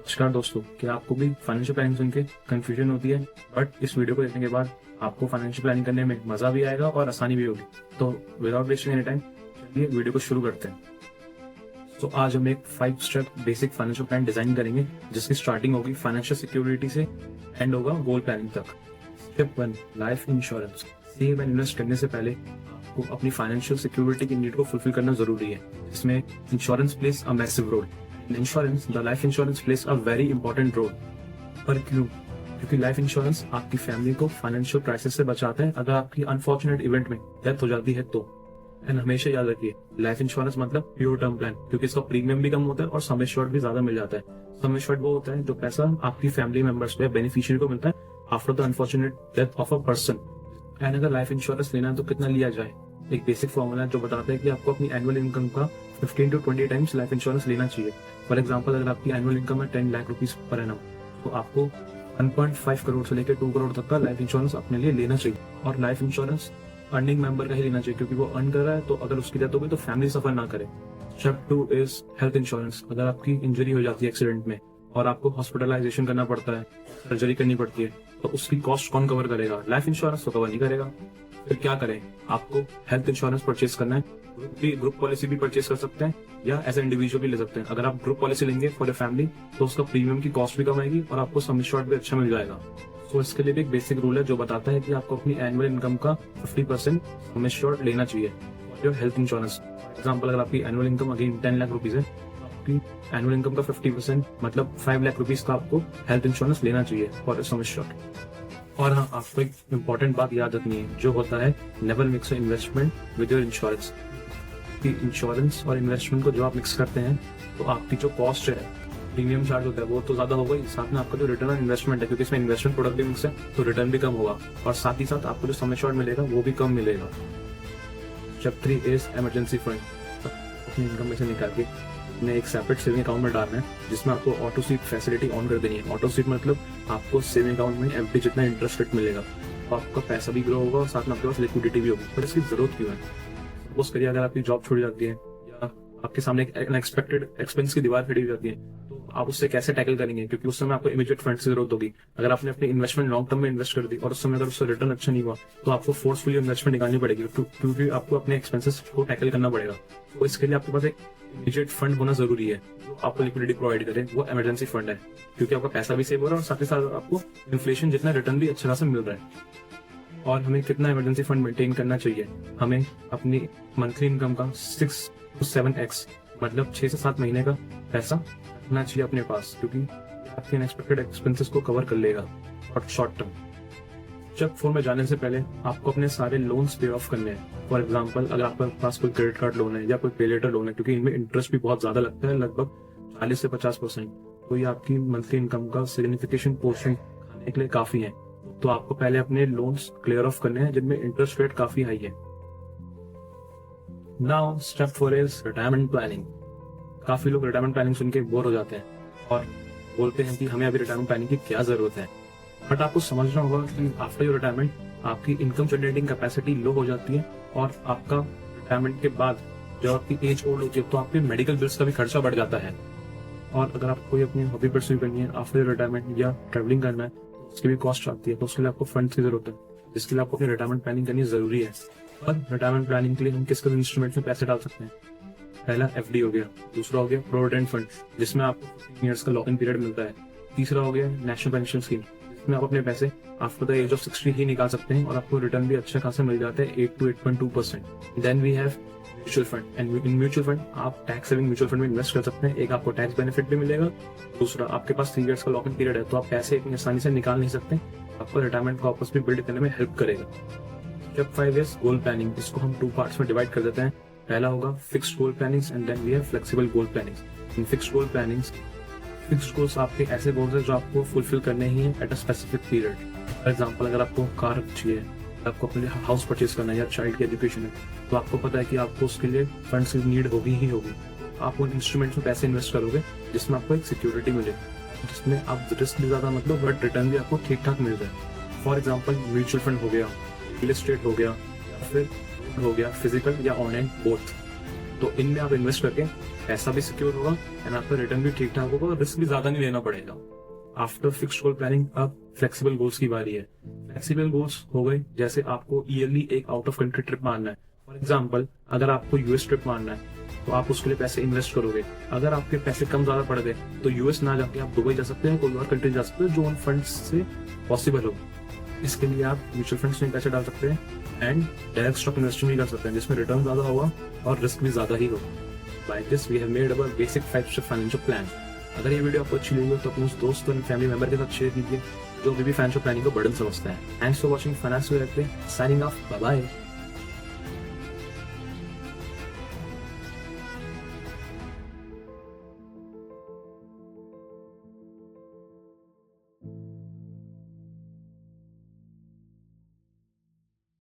नमस्कार दोस्तों, क्या आपको भी फाइनेंशियल प्लानिंग सुन के कंफ्यूजन होती है? बट इस वीडियो को देखने के बाद आपको फाइनेंशियल प्लानिंग करने में मजा भी आएगा और आसानी भी होगी। तो विदाउट वेस्टिंग एनी टाइम चलिए वीडियो को शुरू करते हैं। तो आज हम एक 5 step basic financial plan design करेंगे जिसकी स्टार्टिंग होगी फाइनेंशियल सिक्योरिटी से, एंड होगा गोल प्लानिंग तक। Step 1, life insurance. Save and invest करने से पहले आपको अपनी फाइनेंशियल सिक्योरिटी की नीड को फुलफिल करना जरूरी है। इसमें insurance plays a massive role. Insurance, the life insurance plays a very important role. पर क्यों? क्योंकि लाइफ इंश्योरेंस आपकी फैमिली को फाइनेंशियल क्राइसिस से बचाता है अगर आपकी अनफॉर्चुनेट इवेंट में डेथ हो जाती है तो। एंड हमेशा याद रखिए, लाइफ इंश्योरेंस मतलब प्योर टर्म प्लान, क्योंकि इसका प्रीमियम भी कम होता है और सम एश्योर्ड भी ज्यादा मिल जाता है। सम एश्योर्ड वो होता है जो पैसा आपकी फैमिली मेंबर्स को या बेनिफिशियरी को मिलता है after the unfortunate death of a person. And अगर लाइफ इंश्योरेंस लेना है तो कितना लिया जाए? एक बेसिक फॉर्मूला है जो बताता है कि आपको अपनी एनुअल इनकम का 15 to 20 टाइम्स लाइफ इंश्योरेंस लेना चाहिए। फॉर एग्जांपल, अगर आपकी एनुअल इनकम है 10 लाख रुपीस पर एनम, तो आपको 1.5 करोड़ से लेकर 2 करोड़ तक का लाइफ इंश्योरेंस अपने लिए लेना चाहिए। और लाइफ इंश्योरेंस अर्निंग मेंबर का ही लेना चाहिए, क्योंकि वो अर्न कर रहा है, तो अगर उसकी डेथ हो गई तो फैमिली सफर ना करे। Step 2 is health insurance. अगर आपकी इंजरी हो जाती है एक्सीडेंट में और आपको हॉस्पिटलाइजेशन करना पड़ता है, सर्जरी करनी पड़ती है, तो उसकी कॉस्ट कौन कवर करेगा? लाइफ इंश्योरेंस तो कवर नहीं करेगा। फिर क्या करें? आपको हेल्थ इंश्योरेंस परचेज करना है। ग्रुप पॉलिसी भी परचेज कर सकते हैं या एज इंडिविजुअल भी ले सकते हैं। अगर आप ग्रुप पॉलिसी लेंगे फॉर ए फैमिली तो उसका प्रीमियम की कॉस्ट भी कम आएगी और आपको सम एश्योर्ड भी अच्छा मिल जाएगा। तो इसके लिए भी एक बेसिक रूल है जो बताता है कि आपको अपनी एनुअल इनकम का 50% सम एश्योर्ड लेना चाहिए for health insurance. For example, अगर आपकी annual income again 10 lakh rupees है, आपकी एनुअल इनकम का 50% मतलब 5 लाख रुपीज का आपको हेल्थ इंश्योरेंस लेना चाहिए फॉर सम एश्योर्ड। और हाँ, आपको एक इम्पोर्टेंट बात याद रखनी है जो होता है never mix investment with your insurance. कि इंश्योरेंस और इन्वेस्टमेंट को जो आप मिक्स करते हैं तो आपकी जो कॉस्ट है, प्रीमियम चार्ज होता है, वो तो ज्यादा होगा ही, साथ में आपका जो रिटर्न ऑन इन्वेस्टमेंट है, क्योंकि इसमें इन्वेस्टमेंट प्रोडक्ट भी मिक्स है तो रिटर्न भी कम होगा, और साथ ही साथ आपको जो सम एश्योर्ड मिलेगा वो भी कम मिलेगा। Step 3 is emergency fund. अपनी इनकम में से निकाल के ने एक सेपरेट सेविंग अकाउंट में डालना है जिसमें आपको ऑटो स्वीप फैसिलिटी ऑन कर देनी है। ऑटो स्वीप मतलब आपको सेविंग अकाउंट में एफडी जितना इंटरेस्ट रेट मिलेगा, तो आपका पैसा भी ग्रो होगा और साथ में आपके पास लिक्विडिटी भी होगी। पर इसकी जरूरत क्यों है? सपोज करिए अगर आपकी जॉब छूट जाती है या आपके सामने एक अनएक्सपेक्टेड एक्सपेंस की दीवार खड़ी हो जाती है, तो आप उससे कैसे टैकल करेंगे? क्योंकि उस समय आपको इमीडिएट फंड्स की जरूरत होगी। अगर आपने अपनी इन्वेस्टमेंट लॉन्ग टर्म में इन्वेस्ट कर दी और उस समय अगर उससे रिटर्न अच्छा नहीं हुआ तो आपको फोर्सफुली इन्वेस्टमेंट निकालनी पड़ेगी, क्योंकि आपको अपने एक्सपेंसेस को टैकल करना पड़ेगा। तो इसके लिए आपके पास एक इमीडिएट फंड होना जरूरी है जो आपको लिक्विडिटी प्रोवाइड करे। वो इमरजेंसी फंड है, क्योंकि आपका पैसा भी सेव हो रहा है और साथ ही साथ आपको इन्फ्लेशन जितना रिटर्न भी अच्छा खासा मिल रहा है। और हमें कितना इमरजेंसी फंड मेंटेन करना चाहिए? हमें अपनी मंथली इनकम का 6 to 7x मतलब 6 से 7 महीने का पैसा रखना चाहिए अपने पास, क्योंकि आपके अनएक्सपेक्टेड एक्सपेंसेस को कवर कर लेगा और शॉर्ट टर्म। स्टेप 4 में जाने से पहले आपको अपने सारे लोन्स पे ऑफ करने हैं। फॉर एग्जांपल, अगर आपके पास कोई क्रेडिट कार्ड लोन है या कोई पे लेटर लोन है, क्योंकि इनमें इंटरेस्ट भी बहुत ज्यादा लगता है, लगभग 40 से 50%, तो ये आपकी मंथली इनकम का सिग्निफिकेशन पोर्शन खाने के लिए काफी है। तो आपको पहले अपने लोन्स क्लियर ऑफ करने हैं जिनमें इंटरेस्ट रेट काफी हाई है। Now step 4 is retirement planning. काफी लोग रिटायरमेंट प्लानिंग सुन के बोर हो जाते हैं और बोलते हैं कि हमें अभी रिटायरमेंट प्लानिंग की क्या जरूरत है। बट आपको समझना होगा कि आफ्टर योर रिटायरमेंट आपकी इनकम जनरेटिंग कैपेसिटी लो हो जाती है और आपका रिटायरमेंट के बाद जब आपकी एज ओल्ड होती है तो आपके मेडिकल बिल्स का भी खर्चा बढ़ जाता है। और अगर आपको कोई अपनी हॉबी परस्यू करनी है आफ्टर योर रिटायरमेंट या ट्रैवलिंग करना है तो उसकी भी कॉस्ट आती है, तो उसके लिए आपको फंड्स की जरूरत है, जिसके लिए आपको अपनी रिटायरमेंट प्लानिंग करनी जरूरी है। और रिटायरमेंट प्लानिंग के लिए हम किस किस इंस्ट्रूमेंट में पैसे डाल सकते हैं? पहला एफडी हो गया, दूसरा हो गया प्रोविडेंट फंड जिसमें आपको 15 ईयर्स का लॉक इन पीरियड मिलता है, तीसरा हो गया नेशनल पेंशन स्कीम जिसमें आप अपने पैसे आफ्टर द एज ऑफ 60 ही निकाल सकते हैं और आपको रिटर्न भी अच्छा खासा मिल जाता है 8 to 8.2%। Then we have mutual fund, and in mutual fund आप टैक्स सेविंग म्यूचुअल फंड में इन्वेस्ट कर सकते हैं। एक आपको टैक्स बेनिफिट भी मिलेगा, दूसरा आपके पास 3 ईयर्स का लॉक इन पीरियड है तो आप पैसे इतनी आसानी से निकाल नहीं सकते, आपको रिटायरमेंट का वापस भी बिल्ड करने में हेल्प करेगा। Step 5 is goal planning. इसको हम 2 पार्ट्स में डिवाइड कर देते हैं। पहला होगा fixed goal plannings and then we have flexible goal plannings. In fixed goal plannings, fixed goals आपके ऐसे गोल्स हैं जो आपको फुलफिल करने ही है at a specific period. For example, अगर आपको कार चाहिए, आपको अपने हाउस परचेज करना है या चाइल्ड की एजुकेशन है, तो आपको पता है कि आपको उसके लिए फंड्स की नीड होगी ही होगी। आप उन इंस्ट्रूमेंट्स में पैसे इन्वेस्ट करोगे जिसमें आपको एक सिक्योरिटी मिले, जिसमें आप रिस्क भी ज्यादा मतलब बट रिटर्न भी आपको ठीक ठाक मिल जाए। फॉर एग्जाम्पल, म्यूचुअल फंड हो गया, रियल एस्टेट हो गया, या फिर हो गया फिजिकल या ऑनलाइन बोथ। तो इनमें आप इन्वेस्ट करके पैसा भी सिक्योर होगा एंड आपका रिटर्न भी ठीक ठाक होगा और रिस्क भी ज्यादा नहीं लेना पड़ेगा। आफ्टर फिक्स्ड गोल प्लानिंग अब फ्लेक्सिबल गोल्स की बारी है। फ्लेक्सिबल गोल्स हो गए जैसे आपको ईयरली एक आउट ऑफ कंट्री ट्रिप मारना है। फॉर एग्जाम्पल अगर आपको यूएस ट्रिप मारना है तो आप उसके लिए पैसे इन्वेस्ट करोगे। अगर आपके पैसे कम ज्यादा पड़ गए तो यूएस ना जाके आप दुबई जा सकते हैं, कोई और कंट्री जा सकते हैं जो उन फंड्स से पॉसिबल हो। इसके लिए आप म्यूचुअल फंड्स में पैसे डाल सकते हैं एंड डायरेक्ट स्टॉक इन्वेस्टिंग भी कर सकते हैं जिसमें रिटर्न ज्यादा होगा और रिस्क भी ज्यादा ही होगा। By this we have made our basic 5 step financial plan. अगर ये वीडियो आपको अच्छी लगी हो तो अपने दोस्त और फैमिली मेंबर के साथ शेयर कीजिए जो अभी भी फाइनेंशियल प्लानिंग को बर्डन समझता है। Thanks for watching finance with signing off, bye bye.